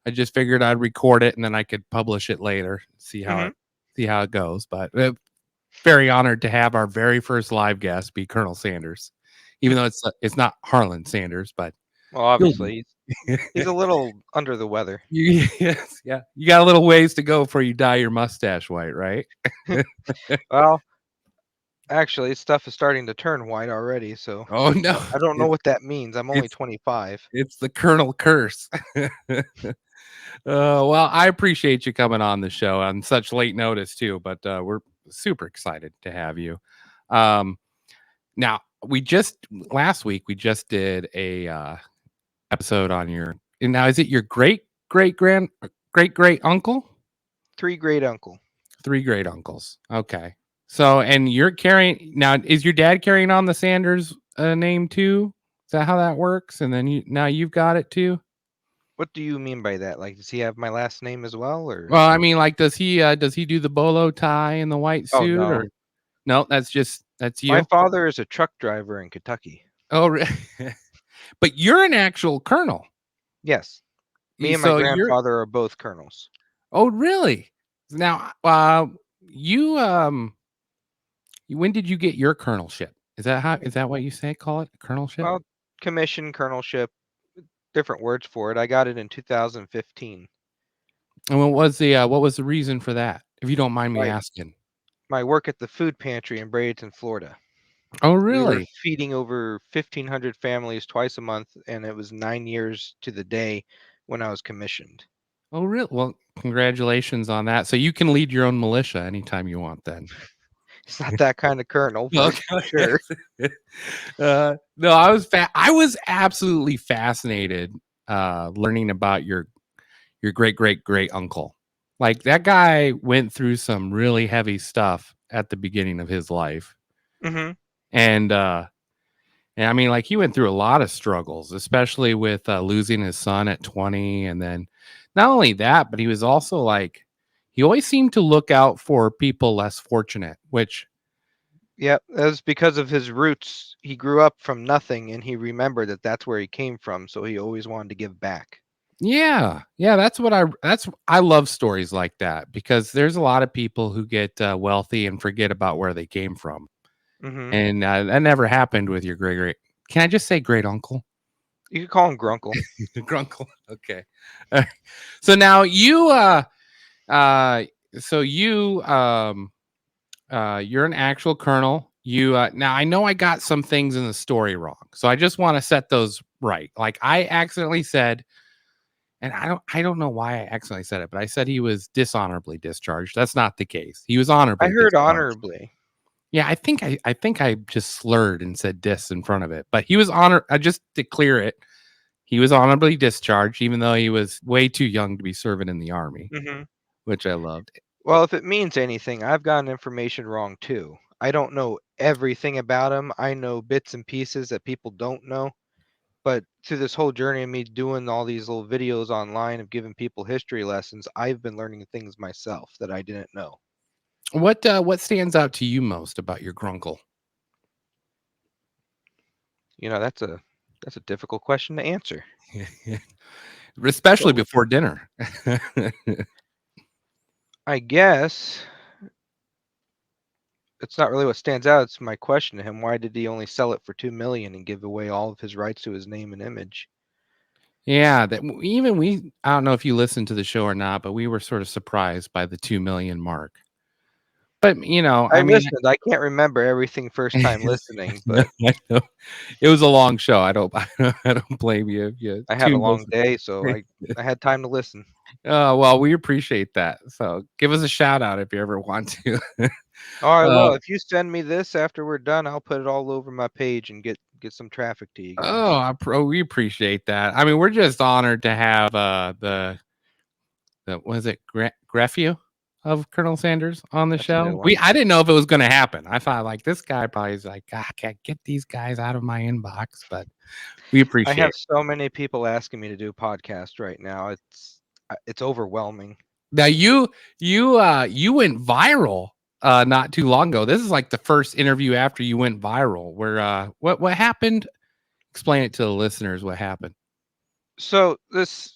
I just figured I'd record it and then I could publish it later, see how Mhm. it goes. But very honored to have our very first live guest be Colonel Sanders, even though it's not Harlan Sanders, but Well, you'll do. obviously, he's a little under the weather. Yes, yeah. You got a little ways to go before you dye your mustache white, right? Well, actually, stuff is starting to turn white already, so Oh no, I don't know what that means. I'm only it's 25. it's the Colonel curse. Well, I appreciate you coming on the show on such late notice too, but we're super excited to have you. Um, now we just last week we just did a episode on your. And now is it your great uncle? 3 great uncle. Three great uncles. Okay. So and you're carrying now. Is your dad carrying on the Sanders name too? Is that how that works? And then you've got it too. What do you mean by that? Like, does he have my last name as well, or? Well, I mean, like, does he do the bolo tie and the white Oh, suit, no. or no? That's My you. father is a truck driver in Kentucky. Oh, but you're an actual colonel. Yes. Me and my So you're. grandfather are both colonels. Oh, really? Now, when did you get your colonelship? Is that what you say? Call it colonelship? Well, commission, colonelship, different words for it. I got it in 2015. And what was the reason for that? If you don't mind me My asking. my work at the food pantry in Bradenton, Florida. Oh, We were really? feeding over 1,500 families twice a month, and it was 9 years to the day when I was commissioned. Oh, really? Well, congratulations on that. So you can lead your own militia anytime you want then. It's not that kind of colonel, but Okay. sure. No, I was absolutely fascinated learning about your great uncle. Like that guy went through some really heavy stuff at the beginning of his life. Mhm. And I mean, like he went through a lot of struggles, especially with losing his son at 20. And then not only that, but he was also like, he always seemed to look out for people less fortunate, which, Yep, that was because of his roots. He grew up from nothing, and he remembered that that's where he came from, so he always wanted to give back. yeah, I love stories like that because there's a lot of people who get wealthy and forget about where they came from. Mhm. And that never happened with your great. Can I just say great uncle? You could call him Grunkle. Grunkle. Okay. So now uh, so you, you're an actual colonel. You now I know I got some things in the story wrong, so I just want to set those right. Like I accidentally said, and I don't know why I accidentally said it, but I said he was dishonorably discharged. That's not the case. He was I honorably heard discharged. honorably. Yeah, I think I just slurred and said dis in front of it, but he was honor. I just to clear it, he was honorably discharged, even though he was way too young to be serving in the army, Mhm. which I loved. Well, if it means anything, I've gotten information wrong too. I don't know everything about him. I know bits and pieces that people don't know. But through this whole journey of me doing all these little videos online of giving people history lessons, I've been learning things myself that I didn't know. What stands out to you most about your grunkle? You know, that's a difficult question to answer. Especially So before dinner. I guess it's not really what stands out. It's my question to him. Why did he only sell it for 2 million and give away all of his rights to his name and image? Yeah, even we. I don't know if you listened to the show or not, but we were sort of surprised by the 2 million mark. But I I mean, listened. I can't remember everything first time listening, no, but I know. It was a long show. I don't blame you if you I had a tuned us. long day, so I had time to listen. Well, we appreciate that. So give us a shout out if you ever want to. All right, uh, well, if you send me this after we're done, I'll put it all over my page and get some traffic to you guys. we appreciate that. I mean, we're just honored to have the was it Greffu of Colonel Sanders on the That's a new show. one. I didn't know if it was going to happen. I thought like this guy probably is like, "God, I can't get these guys out of my inbox," but we I appreciate have it. so many people asking me to do podcasts right now. It's overwhelming. Now you went viral not too long ago. This is like the first interview after you went viral. Where what happened? Explain it to the listeners what happened. So this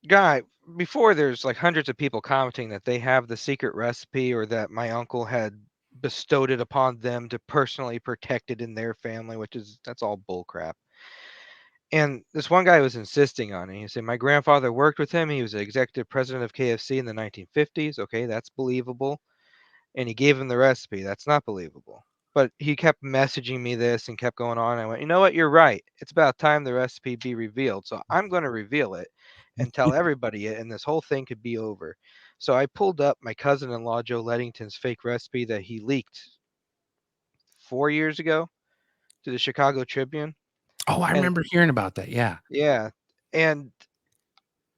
guy, before there's like hundreds of people commenting that they have the secret recipe or that my uncle had bestowed it upon them to personally protect it in their family, that's all bull crap. And this one guy was insisting on it. He said, my grandfather worked with him. He was the executive president of KFC in the 1950s. Okay, that's believable. And he gave him the recipe. That's not believable. But he kept messaging me this and kept going on. I went, you know what? You're right. It's about time the recipe be revealed. So I'm going to reveal it and tell everybody it, and this whole thing could be over. So I pulled up my cousin in law, Joe Leddington's fake recipe that he leaked 4 years ago to the Chicago Tribune. Oh, I And remember hearing about that. Yeah. yeah. And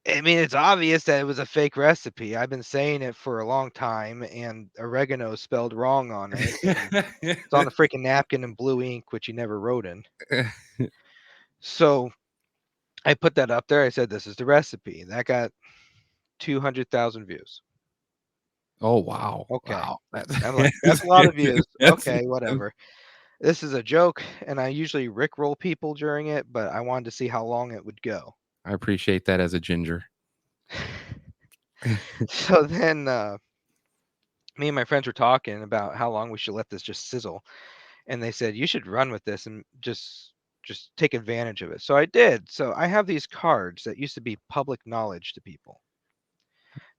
I mean, it's obvious that it was a fake recipe. I've been saying it for a long time, and oregano is spelled wrong on it, and it's on the freaking napkin in blue ink, which he never wrote in. So I put that up there. I said, "This is the recipe." That got 200,000 views. Oh wow. Okay, Wow. I'm like, that's a lot of views. That's Okay, whatever. This is a joke, and I usually rickroll people during it, but I wanted to see how long it would go. I appreciate that as a ginger. So then me and my friends were talking about how long we should let this just sizzle, and they said you should run with this and just take advantage of it. So I did. So I have these cards that used to be public knowledge to people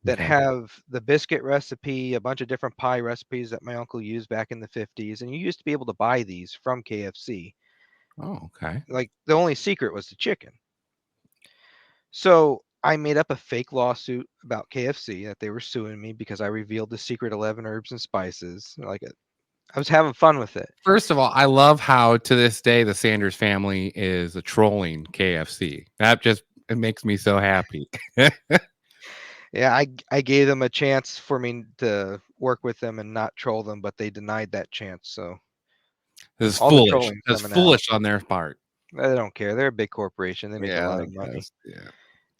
that Okay. have the biscuit recipe, a bunch of different pie recipes that my uncle used back in the 50s, and you used to be able to buy these from KFC. Oh, okay. Like the only secret was the chicken. So I made up a fake lawsuit about KFC that they were suing me because I revealed the secret 11 herbs and spices. I was having fun with it. First of all, I love how to this day the Sanders family is trolling KFC. That just it makes me so happy. Yeah, I gave them a chance for me to work with them and not troll them, but they denied that chance. So This is all the foolish. trolling's That's coming out. foolish on their part. They don't care. They're a big corporation. They make a Yeah, lot I of money. guess. Yeah.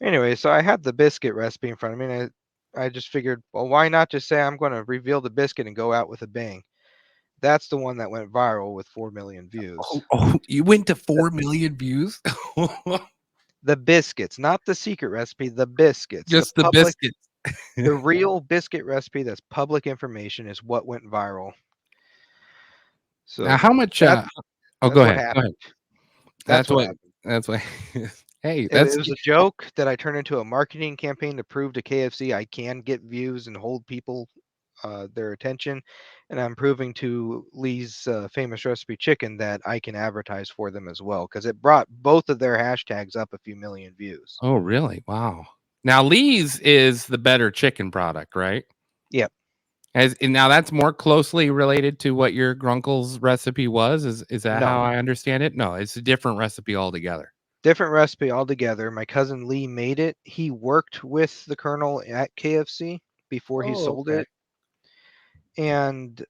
Anyway, so I had the biscuit recipe in front of me, and I just figured, well, why not just say I'm going to reveal the biscuit and go out with a bang? That's the one that went viral with 4 million views. Oh, you went to The, 4 million views? the biscuits, not the secret recipe, the biscuits, Just the biscuits. the real biscuit recipe that's public information is what went viral. Now So how much that's oh, that's go what ahead. Go ahead. happened. That's That's what what happened. that's what Hey, It that's was a joke that I turned into a marketing campaign to prove to KFC I can get views and hold people their attention, and I'm proving to Lee's famous recipe chicken that I can advertise for them as well because it brought both of their hashtags up a few million views. Oh, really? Wow. Now Lee's is the better chicken product, right? Yep. And now that's more closely related to what your grunkle's recipe was? Is that No, how I understand it? No, it's a different recipe altogether. different recipe altogether. My cousin Lee made it. He worked with the Colonel at KFC before he Oh, sold okay. it, and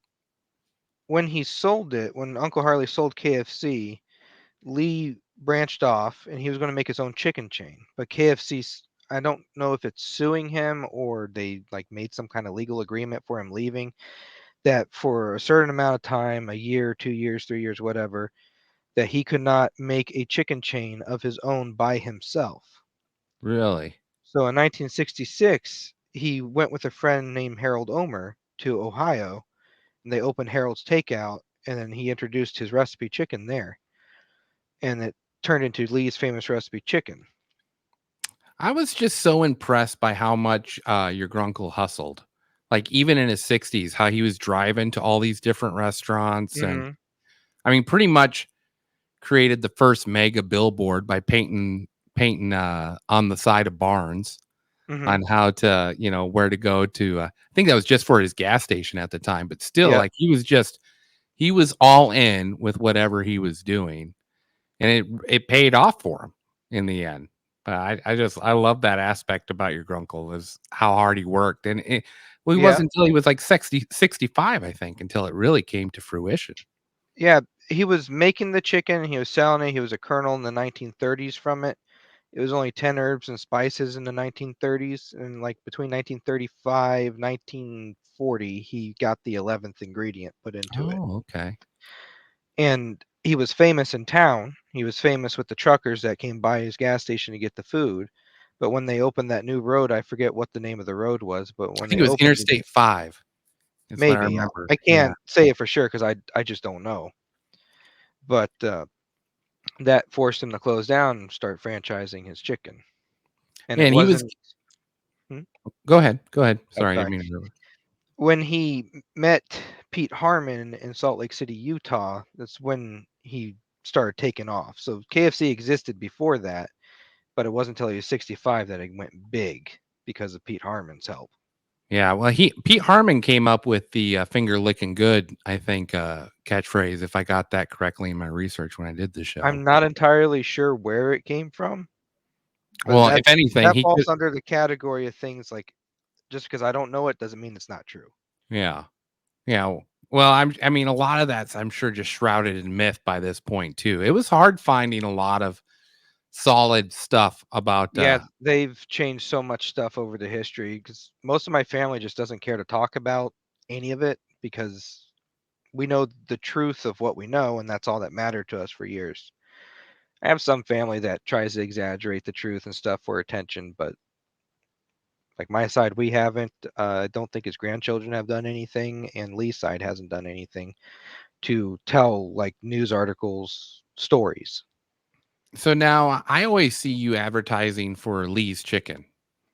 when Uncle Harley sold KFC, Lee branched off and he was going to make his own chicken chain. But I don't know if it's suing him or they like made some kind of legal agreement for him leaving that for a certain amount of time, a year, 2 years, 3 years, whatever, that he could not make a chicken chain of his own by himself. Really? So in 1966, he went with a friend named Harold Omer to Ohio and they opened Harold's Takeout and then he introduced his recipe chicken there. And it turned into Lee's famous recipe chicken. I was just so impressed by how much your grunkle hustled. Like even in his 60s, how he was driving to all these different restaurants and Mhm. I mean pretty much created the first mega billboard by painting on the side of barns Mhm. on how to, where to go to. I think that was just for his gas station at the time, but still, Yep. like he was all in with whatever he was doing, and it paid off for him in the end. But I love that aspect about your grunkle is how hard he worked, and well, it Yeah. wasn't until he was like 65, I think, until it really came to fruition. Yeah. He was making the chicken. He was selling it. He was a colonel in the 1930s from it. It was only 10 herbs and spices in the 1930s. And like between 1935, 1940, he got the 11th ingredient put into it. Oh, okay. And he was famous in town. He was famous with the truckers that came by his gas station to get the food. But when they opened that new road, I forget what the name of the road was, but I when think they it was opened it, Interstate 5. That's what I maybe remember. I Yeah. can't say it for sure because I just don't know. But that forced him to close down and start franchising his chicken. And Yeah, it and he was wasn't. Hmm? Go ahead. Go ahead. Oh, Sorry, I sorry. didn't mean to interrupt. When he met Pete Harmon in Salt Lake City, Utah, that's when he started taking off. So KFC existed before that, but it wasn't until he was 65 that it went big because of Pete Harmon's help. Yeah, well, Pete Harmon came up with the finger licking good, I think, catchphrase, if I got that correctly in my research when I did the show. I'm not entirely sure where it came from, but Well, if anything, that he falls could. under the category of things like just because I don't know it doesn't mean it's not true. Yeah, yeah. Well, I mean, a lot of that's I'm sure just shrouded in myth by this point too. It was hard finding a lot of solid stuff about. Yeah, they've changed so much stuff over the history because most of my family just doesn't care to talk about any of it because we know the truth of what we know, and that's all that mattered to us for years. I have some family that tries to exaggerate the truth and stuff for attention, but like my side, we haven't. I don't think his grandchildren have done anything, and Lee's side hasn't done anything to tell like news articles, stories. So now I always see you advertising for Lee's Chicken.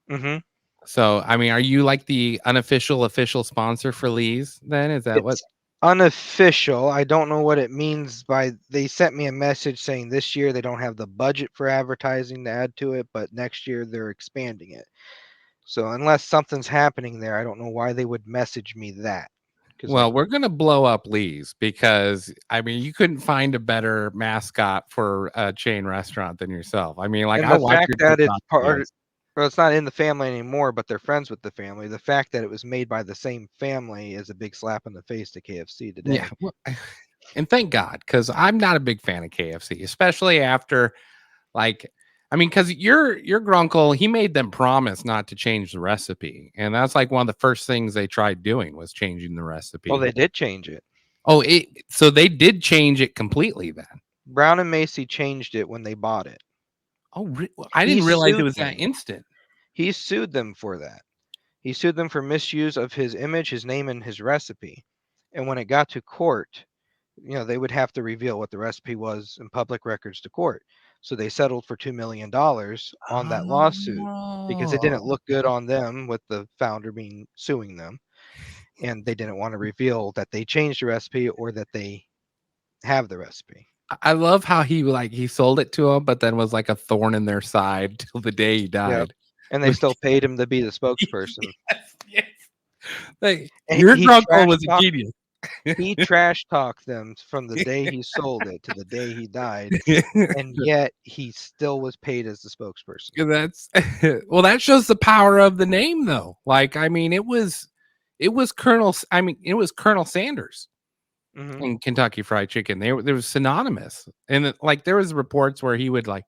Mm-hmm. So I mean, are you like the unofficial official sponsor for Lee's? Then is that what? It's unofficial. I don't know what it means by they sent me a message saying this year they don't have the budget for advertising to add to it, but next year they're expanding it. So unless something's happening there, I don't know why they would message me that. Because Well, we're gonna blow up Lee's because I mean you couldn't find a better mascot for a chain restaurant than yourself. I mean, like and I the watch fact your that it's TikTok part, videos. well, it's not in the family anymore, but they're friends with the family. The fact that it was made by the same family is a big slap in the face to KFC Yeah, today. well, and thank God because I'm not a big fan of KFC, especially after like. I mean, because your grunkle, he made them promise not to change the recipe, and that's like one of the first things they tried doing was changing the Well, recipe. they did change it. Oh, so they did change it completely then. Brown and Macy changed it when they bought it. Oh, I He didn't realize it sued was that them. instant. He sued them for that. He sued them for misuse of his image, his name, and his recipe. And when it got to court, they would have to reveal what the recipe was in public records to court. So they settled for $2 million on that lawsuit because it didn't Oh. look good on them with the founder suing them. And they didn't want to reveal that they changed the recipe or that they have the recipe. I love how he sold it to him, but then was like a thorn in their side till the day he Yep. died. And they still paid him to be the spokesperson. Yes, yes. Like, And your he uncle trash was a talked genius. he trash talked them from the day he sold it to the day he died, and yet he still was paid as the spokesperson. That's well, that shows the power of the name, though. Like, I mean, it was Colonel. I mean, it was Colonel Sanders Hmm. in Kentucky Fried Chicken. They was synonymous, and like there was reports where he would like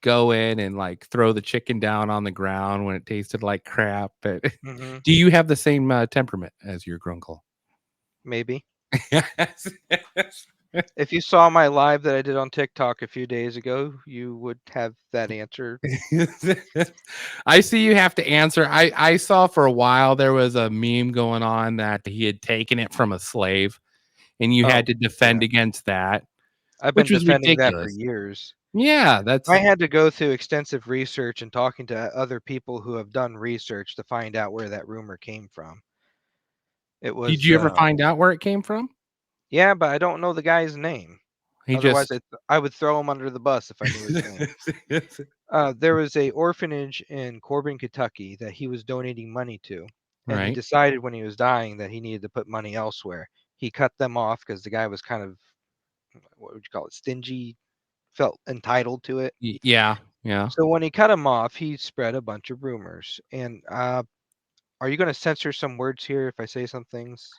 go in and like throw the chicken down on the ground when it tasted like crap. But Hmm. do you have the same temperament as your grunkle? Maybe. Yes. If you saw my live that I did on TikTok a few days ago, you would have that answer. I see you have to answer. I saw for a while there was a meme going on that he had taken it from a slave and you Oh, had to yeah. defend against that, I've been which was defending that for ridiculous. years. Yeah, I that's had to go through extensive research and talking to other people who have done research to find out where that rumor came from. It did was, you ever find out where it came from? yeah, but I don't know the guy's name. He Otherwise, just I would throw him under the bus if I knew his name. There was a orphanage in Corbin, Kentucky that he was donating money to, and he right. decided when he was dying that he needed to put money elsewhere. He cut them off because the guy was kind of, what would you call it, stingy, felt entitled to it. Yeah, yeah. So when he cut him off, he spread a bunch of rumors. And are you going to censor some words here if I say some things?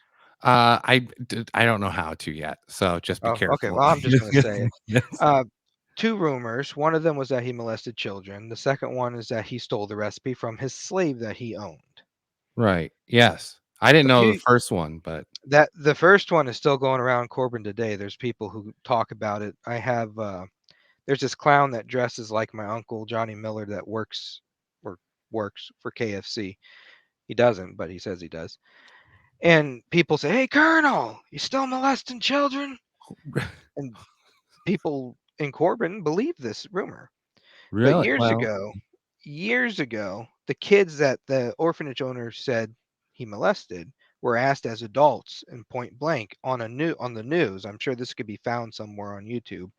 I don't know how to yet, so just be Oh, okay. careful. Well, I'm just going to say it. Yes. Two rumors. One of them was that he molested children. The second one is that he stole the recipe from his slave that he owned. Right. Yes. I didn't So know the first one, but that the first one is still going around Corbin today. There's people who talk about it. I have there's this clown that dresses like my uncle Johnny Miller that works works for KFC. He doesn't, but he says he does. And people say, "Hey, Colonel, you still molesting children?" And people in Corbin believe this rumor. But Really? Well, years ago, the kids that the orphanage owner said he molested were asked as adults in point blank on the news. I'm sure this could be found somewhere on YouTube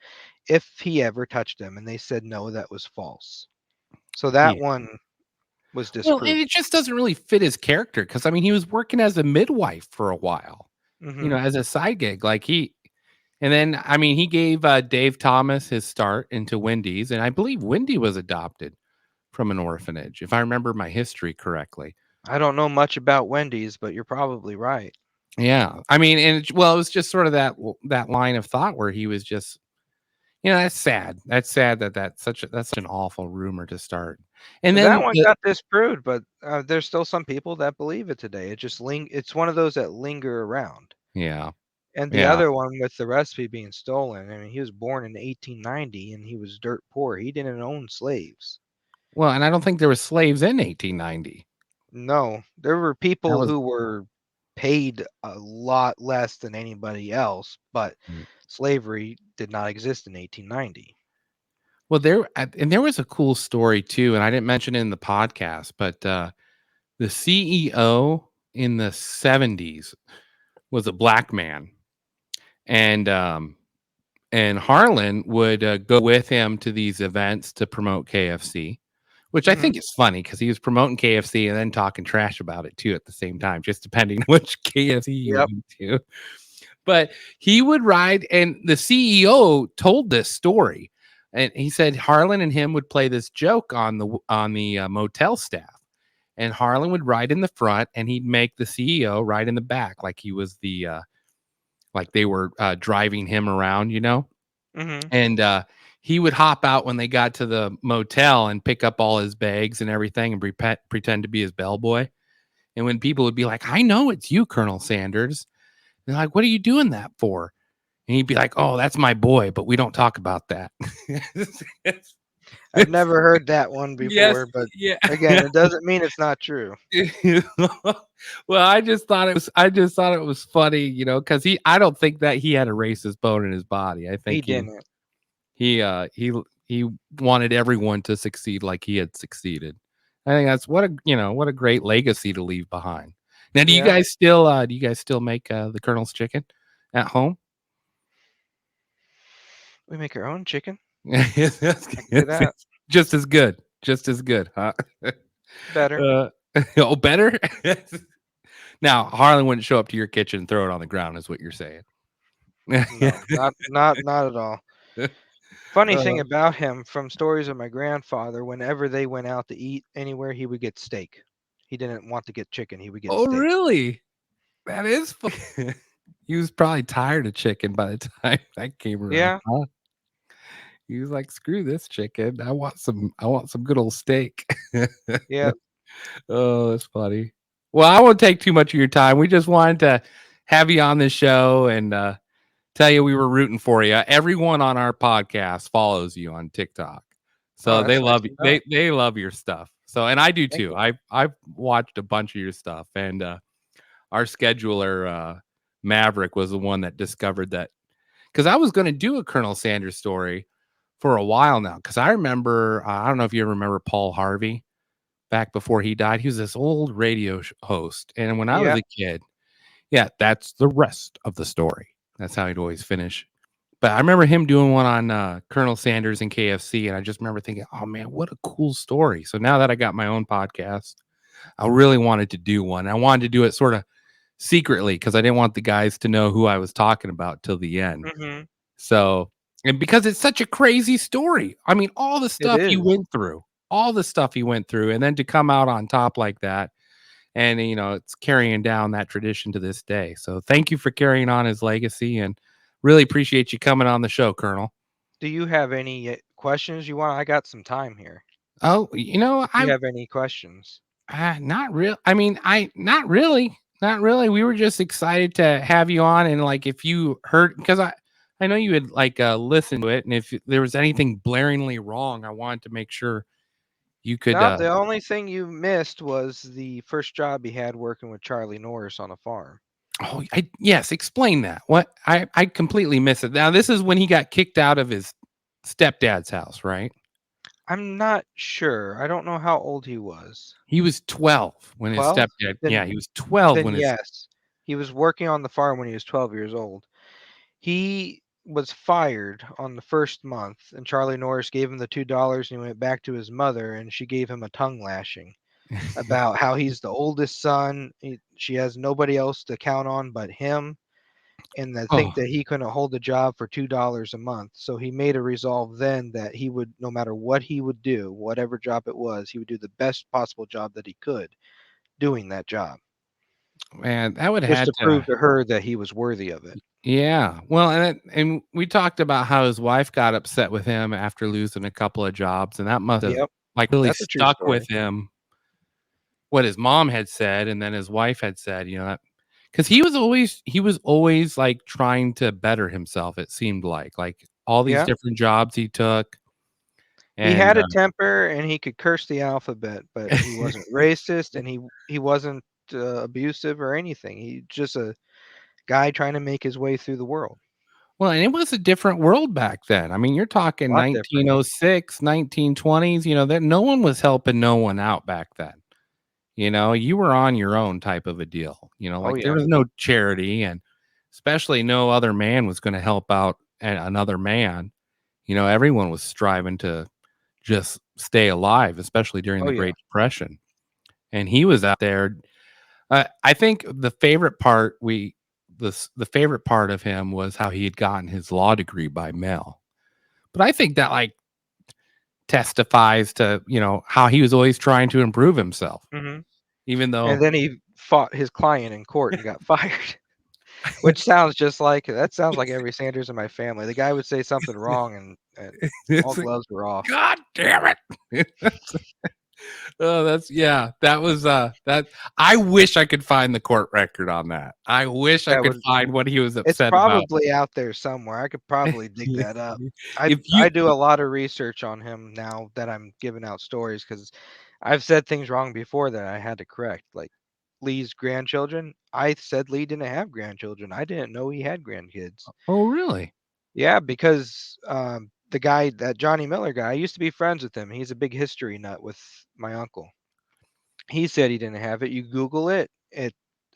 if he ever touched them, and they said no, that was false. So that yeah. one was Well, and disproved. it just doesn't really fit his character because I mean, he was working as a midwife for a while, Hmm. as a side gig. And then I mean, he gave Dave Thomas his start into Wendy's, and I believe Wendy was adopted from an orphanage, if I remember my history correctly. I don't know much about Wendy's, but you're probably right. Yeah, I mean, well, it was just sort of that line of thought where he was just, that's sad. That's sad that's such an awful rumor to start. And That then one got disproved, but there's still some people that believe it today. It's one of those that linger around. yeah, And the yeah. other one with the recipe being stolen, I mean, he was born in 1890 and he was dirt poor. He didn't own slaves. Well, and I don't think there was slaves in 1890. No, there were That people was who were paid a lot less than anybody else, but mm. slavery did not exist in 1890. Well, and there was a cool story too, and I didn't mention it in the podcast, but the CEO in the 70s was a black man, and Harlan would go with him to these events to promote KFC, which I Hmm. think is funny because he was promoting KFC and then talking trash about it too at the same time, just depending on which KFC you Yep. went to. But he would ride, and the CEO told this story, and he said Harlan and him would play this joke on the motel staff, and Harlan would ride in the front, and he'd make the CEO ride in the back, like he was like they were driving him around, Hmm. and he would hop out when they got to the motel and pick up all his bags and everything and pretend to be his bellboy. And when people would be like, "I know it's you, Colonel Sanders," they're like, "What are you doing that for?" And he'd be like, "Oh, that's my boy, but we don't talk about that." I've never heard that one Yes, before, but yeah. again, it doesn't mean it's not true. Well, I just thought it was funny, because I don't think that he had a racist bone in his body. I He think didn't. he wanted everyone to succeed like he had succeeded. I think that's what a great legacy to leave behind. Now, Yeah, do you guys still make the Colonel's chicken at home? we make our own chicken. It's I can do that just as good. Just as good, huh? better. Uh, oh, better? Now, Harlan wouldn't show up to your kitchen and throw it on the ground, is what you're saying. No, not at all. Funny thing Uh, about him, from stories of my grandfather, whenever they went out to eat anywhere, he would get steak. He didn't want to get chicken; he would get oh, steak. really? That is fun. He was probably tired of chicken by the time that came around, Yeah, huh? He was like, "Screw this chicken. I want some good old steak." yeah. Oh, that's funny. Well, I won't take too much of your time. We just wanted to have you on the show and tell you we were rooting for you. Everyone on our podcast follows you on TikTok, Oh, so they that's nice love you. to know. They love your stuff. So, and I do Thank too. you. I've watched a bunch of your stuff, and our scheduler Maverick was the one that discovered that because I was going to do a Colonel Sanders story for a while now. Because I remember, I don't know if you remember Paul Harvey back before he died. He was this old radio host, and when I was Yeah. a kid, yeah, that's the rest of the story. That's how he'd always finish. But I remember him doing one on Colonel Sanders and KFC, and I just remember thinking, "Oh man, what a cool story!" So now that I got my own podcast, I really wanted to do one. I wanted to do it sort of secretly because I didn't want the guys to know who I was talking about till the end. Hmm. So, and because it's such a crazy story. I mean, It is. all the stuff he went through, and then to come out on top like that. And, it's carrying down that tradition to this day. So thank you for carrying on his legacy and really appreciate you coming on the show, Colonel. Do you have any questions you want? I got some time here. Oh, If you have any questions. not real. I mean, not really, not really. We were just excited to have you on. And like, if you heard, because I know you had like listened to it. And if there was anything blaringly wrong, I wanted to make sure You could. No, the only thing you missed was the first job he had working with Charlie Norris on a farm. Oh, yes. Explain that. What I completely miss it. Now this is when he got kicked out of his stepdad's house, right? I'm not sure. I don't know how old he was. He was 12 when his 12? stepdad. Yeah, Then he was 12 then when his. yes. He was working on the farm when he was 12 years old. He was fired on the first month, and Charlie Norris gave him the $2 and he went back to his mother and she gave him a tongue lashing about how he's the oldest son. She has nobody else to count on but him, and I think Oh that he couldn't hold a job for $2 a month. So he made a resolve then that he would, no matter what he would do, whatever job it was, he would do the best possible job that he could doing that job, man, that would just have to had prove to. to her that he was worthy of it. Yeah. Well, and we talked about how his wife got upset with him after losing a couple of jobs, and that must have Yep, like really that's a true stuck story. with him. What his mom had said, and then his wife had said, because he was always like trying to better himself. It seemed like all these Yeah, different jobs he took, he and had a temper and he could curse the alphabet, but he wasn't racist and he wasn't abusive or anything. He just a guy trying to make his way through the world. well, and it was a different world back then. I mean, you're A talking lot different. 1906, 1920s. That no one was helping no one out back then. You were on your own type of a deal. Oh Like there yeah. was no charity, and especially no other man was going to help out another man. Everyone was striving to just stay alive, especially during Oh the yeah. Great Depression. And he was out there. I think the favorite part of him was how he had gotten his law degree by mail. But I think that like testifies to how he was always trying to improve himself, Hmm. even And though then he fought his client in court and got fired, which sounds just like that. Sounds like every Sanders in my family. The guy would say something wrong, and all it's like, gloves were off. God damn it. Oh, yeah. That was that. I wish I could find the court record on that. I wish I That could would. find what he was It's upset about. probably out there somewhere. I could probably dig that up. I If I you do a lot of research on him now that I'm giving out stories because I've said things wrong before that I had to correct. Like Lee's grandchildren. I said Lee didn't have grandchildren. I didn't know he had grandkids. Oh, really? Yeah, because the guy, that Johnny Miller guy, I used to be friends with him. He's a big history nut with my uncle. He said he didn't have it. You Google it, it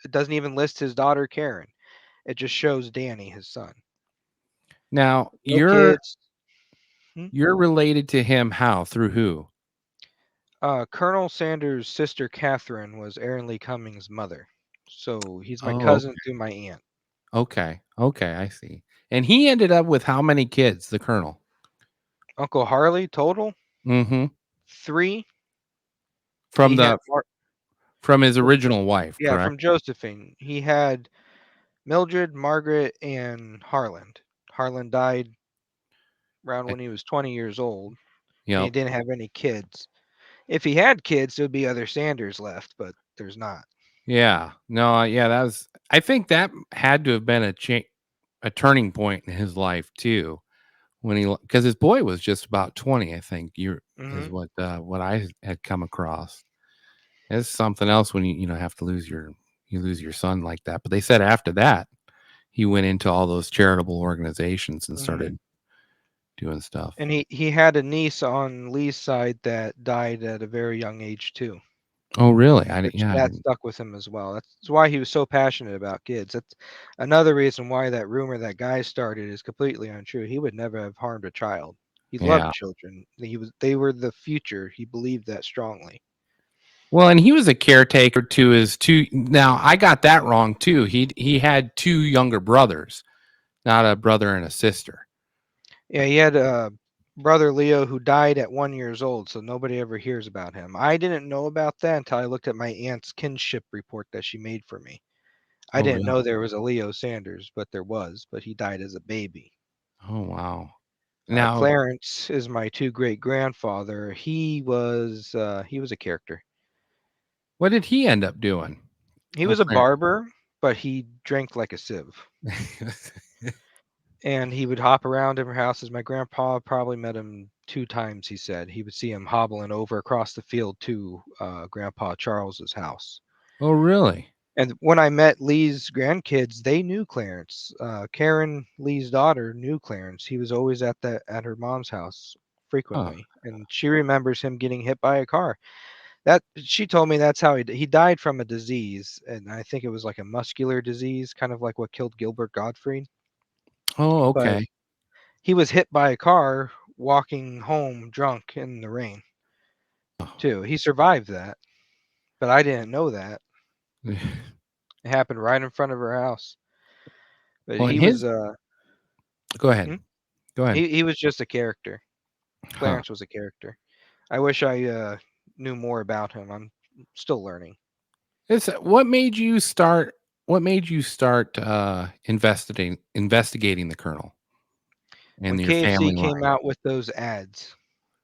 doesn't even list his daughter Karen. It just shows Danny, his son. Now, No you're kids. Hmm? you're related to him how? Through who? Colonel Sanders' sister Catherine was Aaron Lee Cummings' mother. So he's my Oh, cousin through my aunt. okay. Okay, I see. And he ended up with how many kids, the colonel? Uncle Harley total Mhm. 3. From He had the from his original wife, yeah, correct? from Josephine. He had Mildred, Margaret, and Harland. Harland died around I when he was 20 years old, and he Yep. didn't have any kids. If he had kids, there'd be other Sanders left, but there's not. Yeah. No, yeah, I think that had to have been a turning point in his life too, when because his boy was just about 20, I think. You is Hmm. what I had come across. It's something else when you have to lose your son like that. But they said after that, he went into all those charitable organizations and Hmm. started doing stuff. And he had a niece on Lee's side that died at a very young age too, Oh, really? which Yeah, I that didn't. stuck with him as well. That's why he was so passionate about kids. That's another reason why that rumor that guy started is completely untrue. He would never have harmed a child. He loved Yeah. children. They were the future. He believed that strongly. Well, and he was a caretaker to his two. Now, I got that wrong too. He had two younger brothers, not a brother and a sister. Yeah, he had a brother Leo who died at 1 years old, so nobody ever hears about him. I didn't know about that until I looked at my aunt's kinship report that she made for me. I Oh, didn't really? know there was a Leo Sanders, but there was, but he died as a baby. Oh, wow. Now, Clarence is my two great grandfather. He was a character. what did he end up doing? He Oh, was a Clarence. barber, but he drank like a sieve. and he would hop around different houses. My grandpa probably met him 2 times, he said. He would see him hobbling over across the field to Grandpa Charles's house. Oh, really? And when I met Lee's grandkids, they knew Clarence. Karen, Lee's daughter, knew Clarence. He was always at her mom's house Huh. frequently, and she remembers him getting hit by a car. That she told me that's how he died from a disease, and I think it was like a muscular disease, kind of like what killed Gilbert Gottfried. Oh, But okay. he was hit by a car walking home drunk in the rain too. He survived that, but I didn't know that. It happened right in front of her house. But Well, in he his was go ahead. hmm? Go ahead. He was just a character. Huh. Clarence was a character. I wish I knew more about him. I'm still learning. It's what made you start investigating the Colonel When and your KFC family came line? out with those ads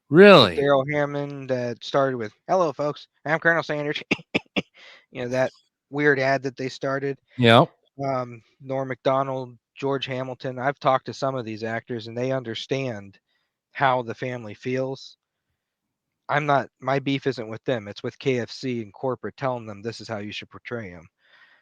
with Really? Daryl Hammond that started with "Hello, folks, I'm Colonel Sanders." That weird ad that they started. Yep. Norm Macdonald, George Hamilton. I've talked to some of these actors, and they understand how the family feels. I'm not. My beef isn't with them. It's with KFC and corporate telling them this is how you should portray him.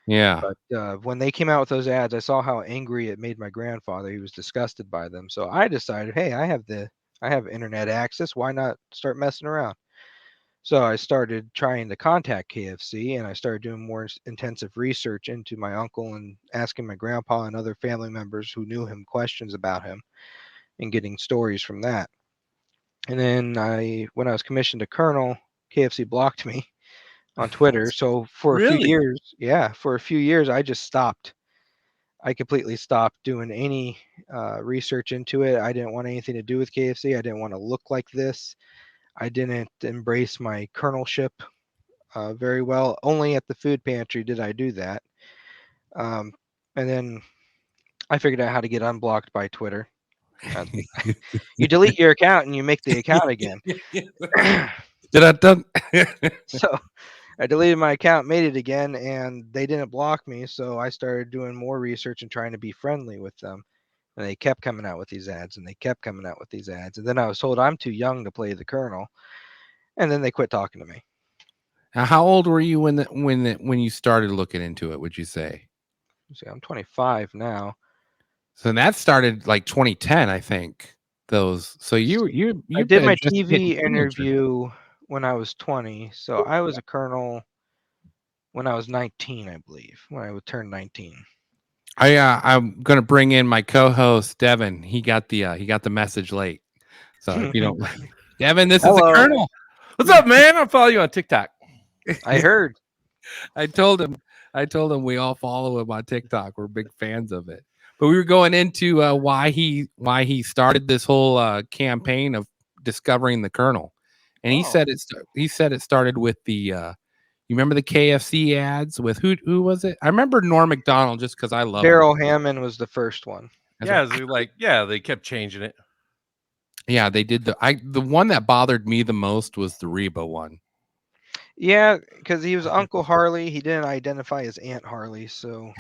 Yeah. But when they came out with those ads, I saw how angry it made my grandfather. He was disgusted by them. So I decided, hey, I have internet access. Why not start messing around? So I started trying to contact KFC, and I started doing more intensive research into my uncle and asking my grandpa and other family members who knew him questions about him and getting stories from that. And then when I was commissioned to colonel, KFC blocked me on Twitter. So for a few Really? years, yeah, for a few years, I just stopped. I completely stopped doing any research into it. I didn't want anything to do with KFC. I didn't want to look like this. I didn't embrace my colonelship very well. Only at the food pantry did I do that. Um, and then I figured out how to get unblocked by Twitter. Uh, you delete your account and you make the account again. Did I done? So I deleted my account, made it again, and they didn't block me. So I started doing more research and trying to be friendly with them. And they kept coming out with these ads, and they kept coming out with these ads. And then I was told I'm too young to play the colonel. And then they quit talking to me. Now, how old were you when you started looking into it? Would you say? See, I'm 25 now. So that started like 2010, I think. Those. So I you've did been my just hitting TV teenager. interview when I was 20. So I was a colonel when I was 19, I believe, when I would turn 19. I'm gonna bring in my co-host Devin. He got the message late. So if you don't, Devin, this is the Hello. Colonel. What's up, man? I'll follow you on TikTok. I heard. I told him we all follow him on TikTok. We're big fans of it. But we were going into why he started this whole campaign of discovering the Colonel, and he said it started with the. You remember the KFC ads with who was it? I remember Norm Macdonald just because I love him. Daryl Hammond was the first one. They kept changing it. Yeah, they did the one that bothered me the most was the Reba one. Yeah, because he was Uncle Harley. He didn't identify as Aunt Harley, so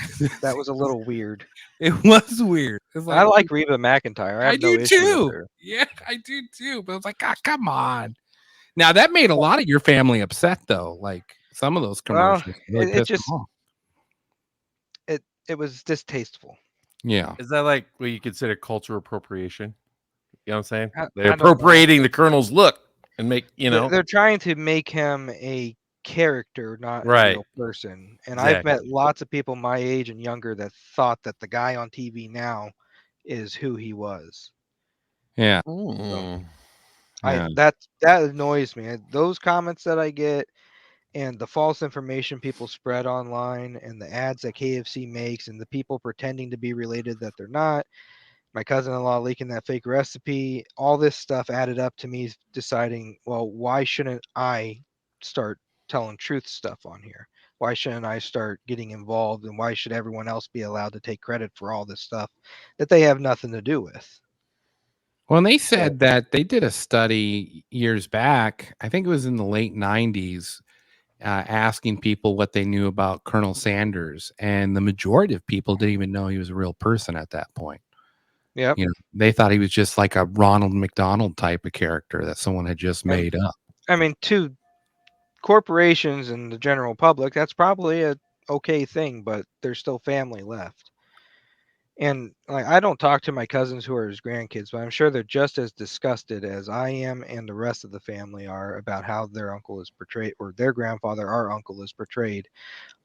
that was a little weird. It was weird. It's I like Reba McEntire. I have no do issue too. with her. Yeah, I do too. But I was like, God, come on. Now that made a lot of your family upset though. Like some of those Well, commercials really it pissed just them off. it was distasteful. Yeah. Is that like what you consider cultural appropriation? You know what I'm saying? I They're don't know. appropriating the colonel's look and make They're trying to make him a character, not a Right. real person. And I've met Exactly. lots of people my age and younger that thought that the guy on TV now is who he was. Yeah. Mm. Yeah. That annoys me. Those comments that I get and the false information people spread online and the ads that KFC makes and the people pretending to be related that they're not, my cousin-in-law leaking that fake recipe, all this stuff added up to me deciding, well, why shouldn't I start telling truth stuff on here? Why shouldn't I start getting involved, and why should everyone else be allowed to take credit for all this stuff that they have nothing to do with? Well, and they said that they did a study years back. I think it was in the late 90s, asking people what they knew about Colonel Sanders, and the majority of people didn't even know he was a real person at that point. Yep. You know, they thought he was just like a Ronald McDonald type of character that someone had just And- made up. I mean, to corporations and the general public, that's probably a okay thing, but there's still family left. And like, I don't talk to my cousins who are his grandkids, but I'm sure they're just as disgusted as I am and the rest of the family are about how their uncle is portrayed, or their grandfather, our uncle, is portrayed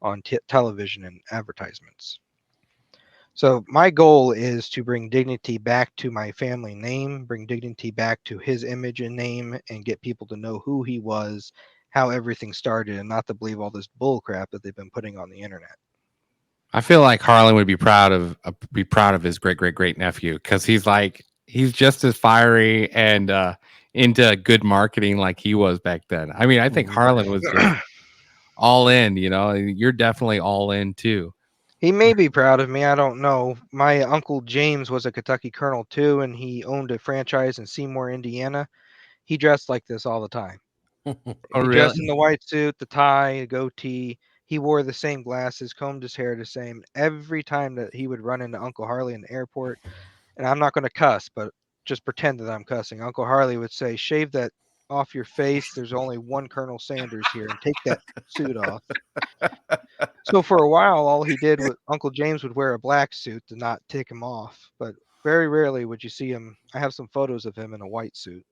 on television and advertisements. So my goal is to bring dignity back to my family name, bring dignity back to his image and name, and get people to know who he was, how everything started, and not to believe all this bull crap that they've been putting on the internet. I feel like Harlan would be proud of his great nephew because he's just as fiery and into good marketing like he was back then. I mean, I think Harlan was just all in. You know, you're definitely all in too. He may be proud of me. I don't know. My uncle James was a Kentucky colonel too, and he owned a franchise in Seymour, Indiana. He dressed like this all the time. Oh, He really? dressed in the white suit, the tie, the goatee. He wore the same glasses, combed his hair the same. Every time that he would run into Uncle Harley in the airport, and I'm not going to cuss, but just pretend that I'm cussing. Uncle Harley would say, "Shave that off your face. There's only one Colonel Sanders here, and take that suit off." So for a while, all he did was Uncle James would wear a black suit to not take him off, but very rarely would you see him. I have some photos of him in a white suit.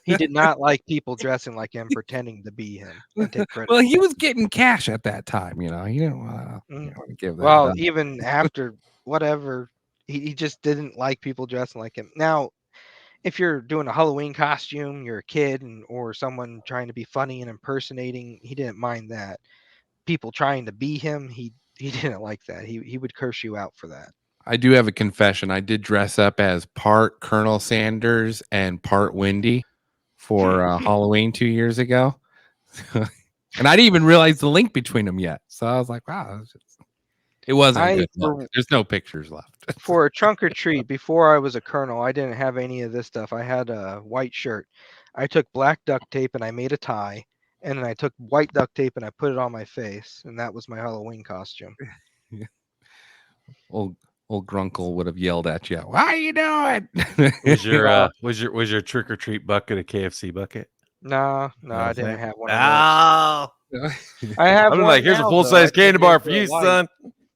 He did not like people dressing like him, pretending to be him, and take credit. Well, he was getting cash at that time. You know, he didn't want to give that. Well, up. even after whatever, he just didn't like people dressing like him. Now, if you're doing a Halloween costume, you're a kid, or someone trying to be funny and impersonating, he didn't mind that. People trying to be him, he didn't like that. He would curse you out for that. I do have a confession. I did dress up as part Colonel Sanders and part Wendy for Halloween 2 years ago. And I didn't even realize the link between them yet. So I was like, wow, it wasn't good luck. There's no pictures left. For a trunk or treat, before I was a colonel, I didn't have any of this stuff. I had a white shirt. I took black duct tape and I made a tie. And then I took white duct tape and I put it on my face. And that was my Halloween costume. Old Grunkle would have yelled at you. What are you doing? Was your trick or treat bucket a KFC bucket? No, I didn't have one. Oh, I have. I'm like, here's a full size candy bar for you, son.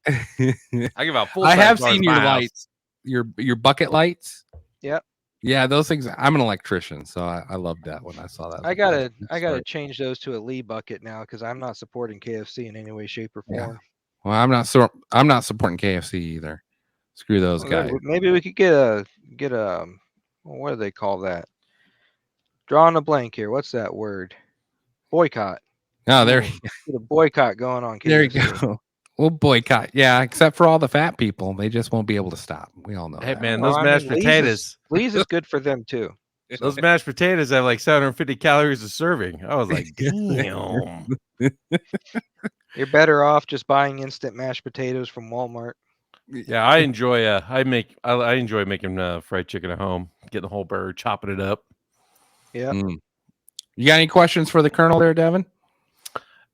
I give out full. I have seen your lights, your bucket lights. Yep. Yeah, those things. I'm an electrician, so I loved that when I saw that. I gotta change those to a Lee bucket now because I'm not supporting KFC in any way, shape, or form. Yeah. Well, I'm not supporting KFC either. Screw those guys. Maybe we could get a what do they call that? Drawing a blank here. What's that word? Boycott. Oh, there. Get a boycott going on KFC. There you go. We'll boycott. Yeah, except for all the fat people, they just won't be able to stop. We all know. Hey that. man, those mashed potatoes. Lee's is good for them too. Those mashed potatoes have like 750 calories a serving. I was like, damn. You're better off just buying instant mashed potatoes from Walmart. Yeah, I enjoy. I enjoy making fried chicken at home. Getting the whole bird, chopping it up. Yeah. You got any questions for the Colonel there, Devin?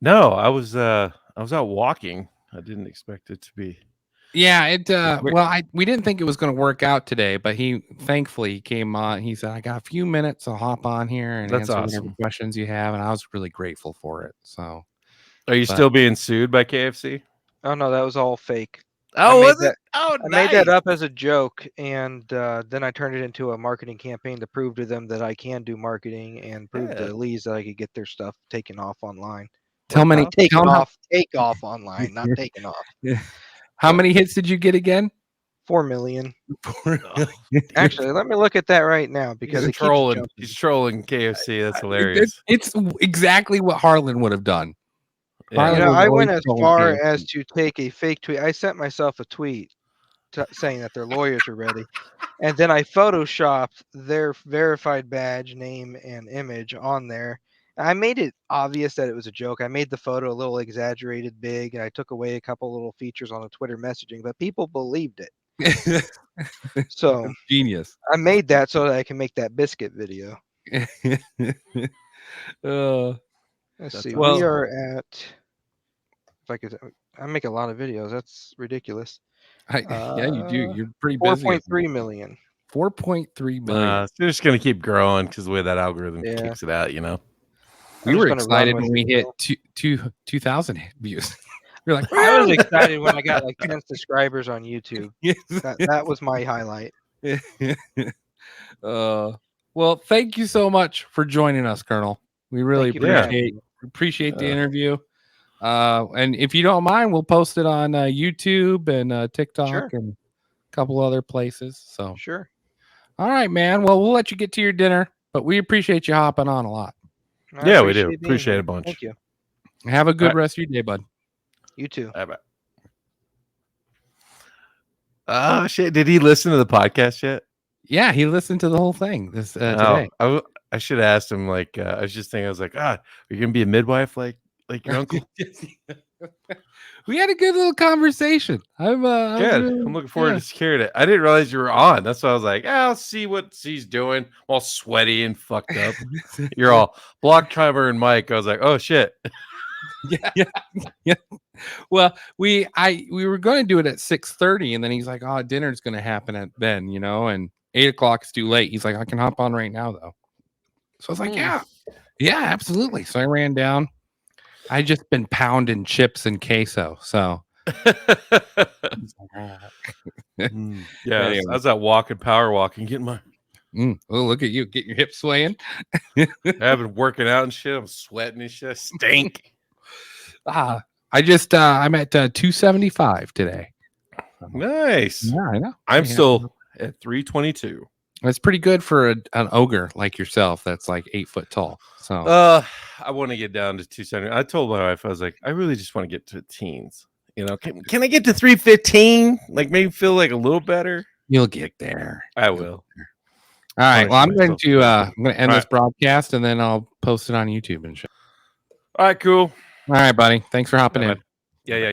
No, I was out walking. I didn't expect it to be. Yeah, we didn't think it was going to work out today, but he thankfully came on. He said, "I got a few minutes. I'll hop on here and answer whatever questions you have," and I was really grateful for it. So, are you still being sued by KFC? Oh no, that was all fake. Oh, was it? Oh, I made that up as a joke, and then I turned it into a marketing campaign to prove to them that I can do marketing and prove to Lee's that I could get their stuff taken off online. Take off online, not taken off. Yeah. How many hits did you get again? 4 million. Actually, let me look at that right now because he's trolling KFC. That's hilarious. It's exactly what Harlan would have done. Yeah. I went as far as to take a fake tweet. I sent myself a tweet saying that their lawyers are ready, and then I photoshopped their verified badge, name, and image on there. I made it obvious that it was a joke. I made the photo a little exaggerated big, and I took away a couple little features on the Twitter messaging, but people believed it. So genius. I made that so that I can make that biscuit video. Let's see. We are at. If I make a lot of videos. That's ridiculous. Yeah, you do. You're pretty busy. 4.3 million. 4.3 million. It's just gonna keep growing because the way that algorithm Yeah. kicks it out, you know. We I'm were just gonna run excited with when we it, hit 2,000 views. You're like, I was excited when I got like 10 subscribers on YouTube. Yes. That was my highlight. Well, thank you so much for joining us, Colonel. We really Thank you for having appreciate the interview. And if you don't mind, we'll post it on YouTube and TikTok Sure. and a couple other places. So, Sure. all right, man. Well, we'll let you get to your dinner, but we appreciate you hopping on a lot. I Yeah, we do. being Appreciate here. a bunch. Thank you. Have a good All right. rest of your day, bud. You too. Bye. Oh shit! Did he listen to the podcast yet? Yeah, he listened to the whole thing this today. I should have asked him. Like, I was just thinking. I was like, are you gonna be a midwife like your uncle? We had a good little conversation. I'm Good. I'm looking forward to securing it. I didn't realize you were on. That's why I was like, I'll see what he's doing. All sweaty and fucked up. You're all block Trevor and Mike. I was like, oh shit. Yeah. Well, we were going to do it at 6:30, and then he's like, "Oh, dinner's going to happen at then, and 8:00 is too late." He's like, "I can hop on right now, though." So I was like, "Yeah, absolutely." So I ran down. I just been pounding chips and queso, so. Yeah, Anyway. I was out walking, power walking, getting my. Oh, look at you getting your hips swaying. I've been working out and shit. I'm sweating and shit. I stink. I'm at 275 today. Nice. Yeah, I know. I'm still at 322. That's pretty good for an ogre like yourself. That's like 8 foot tall. So I want to get down to 270. I told my wife, I was like, I really just want to get to teens. Can I get to 315? Like maybe feel like a little better. you'll get there. I will. All right. Well, I'm going to end All this broadcast and then I'll post it on YouTube and shit. All right, cool. All right, buddy. Thanks for hopping in. Yeah.